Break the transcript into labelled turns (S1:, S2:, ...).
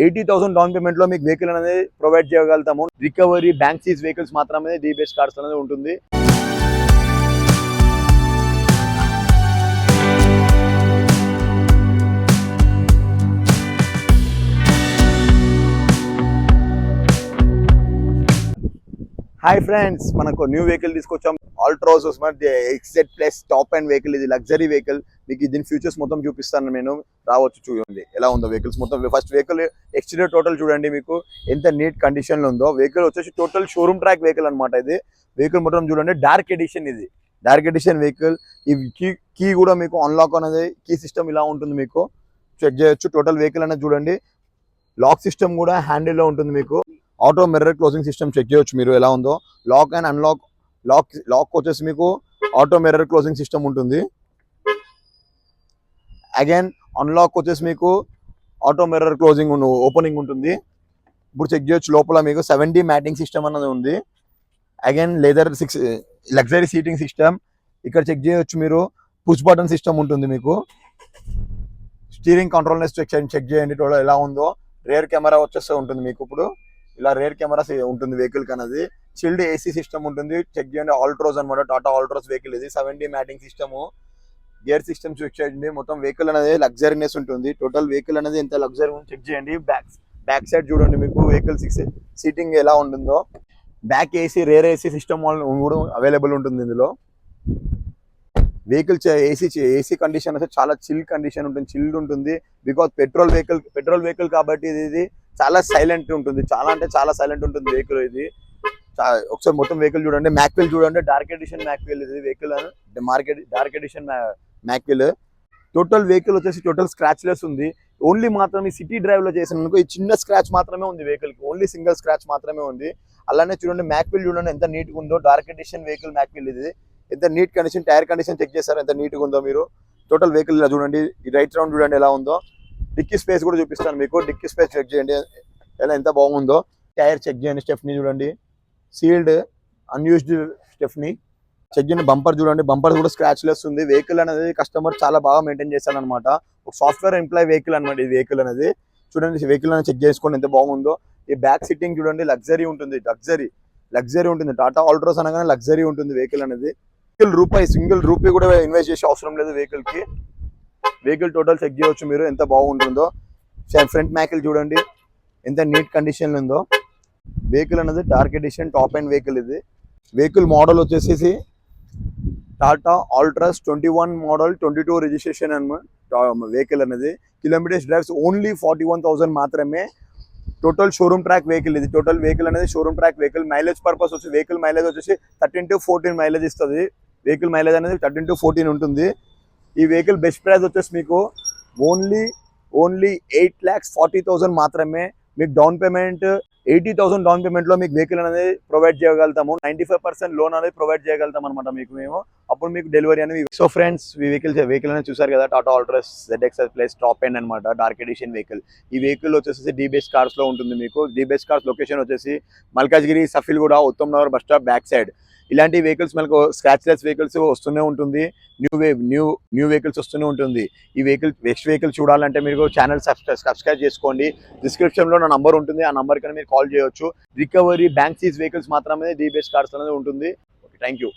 S1: 80,000 down payment లో మీకు vehicle అనేది ప్రొవైడ్ చేయగలుగుతాము. రికవరీ బ్యాంక్ సీజ్ వెహికల్స్ మాత్రమే DBS కార్స్ అనేది ఉంటుంది. హాయ్ ఫ్రెండ్స్, మనకు న్యూ వెహికల్ తీసుకొచ్చాం. Altroz XZ plus top end vehicle. ఇది లగ్జరీ వెహికల్. మీకు దీని ఫ్యూచర్స్ మొత్తం చూపిస్తాను నేను. రావచ్చు, చూడండి ఎలా ఉందో వెహికల్స్ మొత్తం. ఫస్ట్ వెహికల్ ఎక్స్టీరియర్ టోటల్ చూడండి మీకు ఎంత నీట్ కండిషన్ లో ఉందో. వెహికల్ వచ్చేసి టోటల్ షోరూమ్ ట్రాక్ వెహికల్ అనమాట. ఇది వెహికల్ మొత్తం చూడండి, డార్క్ ఎడిషన్. ఇది డార్క్ ఎడిషన్ వెహికల్. ఈ కీ కూడా మీకు అన్లాక్ అనేది కీ సిస్టమ్ ఇలా ఉంటుంది. మీకు చెక్ చేయొచ్చు. టోటల్ వెహికల్ అనేది చూడండి. లాక్ సిస్టమ్ కూడా హ్యాండిల్ లో ఉంటుంది. మీకు auto mirror closing system check చేయొచ్చు మీరు ఎలా ఉందో. లాక్ అండ్ అన్లాక్, లాక్ వచ్చేసి మీకు ఆటో మిర్రర్ క్లోజింగ్ సిస్టమ్ ఉంటుంది. అగైన్ అన్లాక్ వచ్చేసి మీకు ఆటో మిర్రర్ క్లోజింగ్ ఓపెనింగ్ ఉంటుంది. ఇప్పుడు చెక్ చేయొచ్చు. లోపల మీకు 7D మ్యాటింగ్ సిస్టమ్ అన్నది ఉంది. Again leather 6 luxury seating system. ఇక్కడ చెక్ చేయొచ్చు మీరు. పుష్ బటన్ సిస్టమ్ ఉంటుంది మీకు. స్టీరింగ్ కంట్రోల్ చెక్ చేయండి టోటల్ ఎలా ఉందో. రేర్ కెమెరా వచ్చేస్తూ ఉంటుంది మీకు. ఇప్పుడు ఇలా రేర్ కెమెరా ఉంటుంది వెహికల్ కన్నది. చిల్డ్ AC సిస్టమ్ ఉంటుంది. చెక్ చేయండి. ఆల్ట్రోస్ అనమాట, టాటా ఆల్ట్రోస్ వెహికల్ ఇది. 7D matting system, gear system check చేయండి. మొత్తం వెహికల్ అనేది లగ్జరీనెస్ ఉంటుంది. టోటల్ వెహికల్ అనేది ఎంత లగ్జరీ చెక్ చేయండి. బ్యాక్ సైడ్ చూడండి మీకు వెహికల్ సీటింగ్ ఎలా ఉంటుందో. Back AC, rare AC system కూడా అవైలబుల్ ఉంటుంది ఇందులో. వెహికల్ AC కండిషన్ అయితే చాలా చిల్ కండిషన్ ఉంటుంది. చిల్డ్ ఉంటుంది. బికాజ్ పెట్రోల్ వెహికల్ కాబట్టి ఇది చాలా సైలెంట్ ఉంటుంది. చాలా అంటే చాలా సైలెంట్ ఉంటుంది వెహికల్ ఇది. ఒకసారి మొత్తం వెహికల్ చూడండి. మ్యాక్విల్ చూడండి, డార్క్ ఎడిషన్ మ్యాక్విల్ ఇది వెహికల్. డార్క్ ఎడిషన్ మ్యాక్విల్. టోటల్ వెహికల్ వచ్చేసి టోటల్ స్క్రాచ్ లెస్ ఉంది. ఓన్లీ మాత్రం ఈ సిటీ డ్రైవ్ లో చేసినందుకు ఈ చిన్న స్క్రాచ్ మాత్రమే ఉంది వెహికల్ కి. ఓన్లీ సింగిల్ స్క్రాచ్ మాత్రమే ఉంది. అలానే చూడండి మ్యాక్విల్ చూడండి ఎంత నీట్ గా ఉందో. డార్క్ ఎడిషన్ వెహికల్ మ్యాక్విల్ ఇది. ఎంత neat condition. Tyre condition check చేస్తారు ఎంత నీట్ గా ఉందో మీరు. టోటల్ వెహికల్ ఇలా చూడండి. ఈ రైట్ రౌండ్ చూడండి ఎలా ఉందో. డిక్కీ స్పేస్ కూడా చూపిస్తాను మీకు. డిక్కీ స్పేస్ చెక్ చేయండి ఎలా ఎంత బాగుందో. టైర్ చెక్ చేయండి. స్టెఫ్నీ చూడండి, సీల్డ్ అన్యూజ్డ్ స్టెఫ్నీ చెక్ చేయండి. బంపర్ చూడండి, బంపర్ కూడా స్క్రాచ్ లెస్ ఉంది. వెహికల్ అనేది కస్టమర్ చాలా బాగా మెయింటైన్ చేస్తాడు అనమాట. ఒక సాఫ్ట్వేర్ ఎంప్లాయ్ వెహికల్ అనమాట ఈ వెహికల్ అనేది. చూడండి వెహికల్ అనేది చెక్ చేసుకోండి ఎంత బాగుందో. ఈ బ్యాక్ సిట్టింగ్ చూడండి లగ్జరీ ఉంటుంది. లగ్జరీ ఉంటుంది. టాటా ఆల్ట్రోస్ అనగానే లగ్జరీ ఉంటుంది వెహికల్ అనేది. సింగిల్ రూపీ కూడా ఇన్వెస్ట్ చేసే అవసరం లేదు వెహికల్ కి. వెహికల్ టోటల్ చెక్ చేయవచ్చు మీరు ఎంత బాగుంటుందో. ఫ్రంట్ మ్యాకిల్ చూడండి ఎంత నీట్ కండిషన్ ఉందో. వెహికల్ అనేది dark edition top end vehicle ఇది. వెహికల్ మోడల్ వచ్చేసి టాటా ఆల్ట్రాస్ 21 మోడల్ 22 రిజిస్ట్రేషన్ అనమాట వెహికల్ అనేది. కిలోమీటర్స్ డ్రైవ్స్ ఓన్లీ 41,000 మాత్రమే. టోటల్ షోరూమ్ ట్రాక్ వెహికల్ ఇది. టోటల్ వెహికల్ అనేది showroom track vehicle. Mileage purpose వచ్చి వెహికల్ మైలేజ్ వచ్చేసి 13 to 14 మైలేజ్ ఇస్తుంది. వెహికల్ మైలేజ్ అనేది 13 to 14 ఉంటుంది. ఈ వెహికల్ బెస్ట్ ప్రైస్ వచ్చేసి మీకు ఓన్లీ 8,40,000 మాత్రమే. మీకు డౌన్ పేమెంట్ 80,000 డౌన్ పేమెంట్ లో మీకు వెహికల్ అనేది ప్రొవైడ్ చేయగలుగుతాము. 95% లోన్ అనేది ప్రొవైడ్ చేయగలుగుతాం అనమాట మీకు మేము. అప్పుడు మీకు డెలివరీ అనేది. సో ఫ్రెండ్స్, ఈ వెహికల్ అనేది చూసారు కదా, Tata Altroz ZXL plus top end అనమాట, డార్క్ ఎడిషన్ వెహికల్. ఈ వెహికల్ వచ్చేసి DBS కార్స్ లో ఉంటుంది మీకు. DBS కార్స్ లొకేషన్ వచ్చేసి Malkajgiri, Safilguda, Uttam Nagar bus stop back side. ఇలాంటి వెహికల్స్ మనకు స్క్రాచ్ లెస్ వెహికల్స్ వస్తూనే ఉంటుంది. న్యూ వెహికల్స్ వస్తూనే ఉంటుంది. ఈ నెక్స్ట్ వెహికల్ చూడాలంటే మీరు ఛానల్ సబ్స్క్రైబ్ చేసుకోండి. డిస్క్రిప్షన్ లో నా నంబర్ ఉంటుంది. ఆ నంబర్ కన్నా మీరు కాల్ చేయొచ్చు. రికవరీ బ్యాంక్ సీజ్ వెహికల్స్ మాత్రమే DBS కార్స్ అనేది ఉంటుంది. Thank you.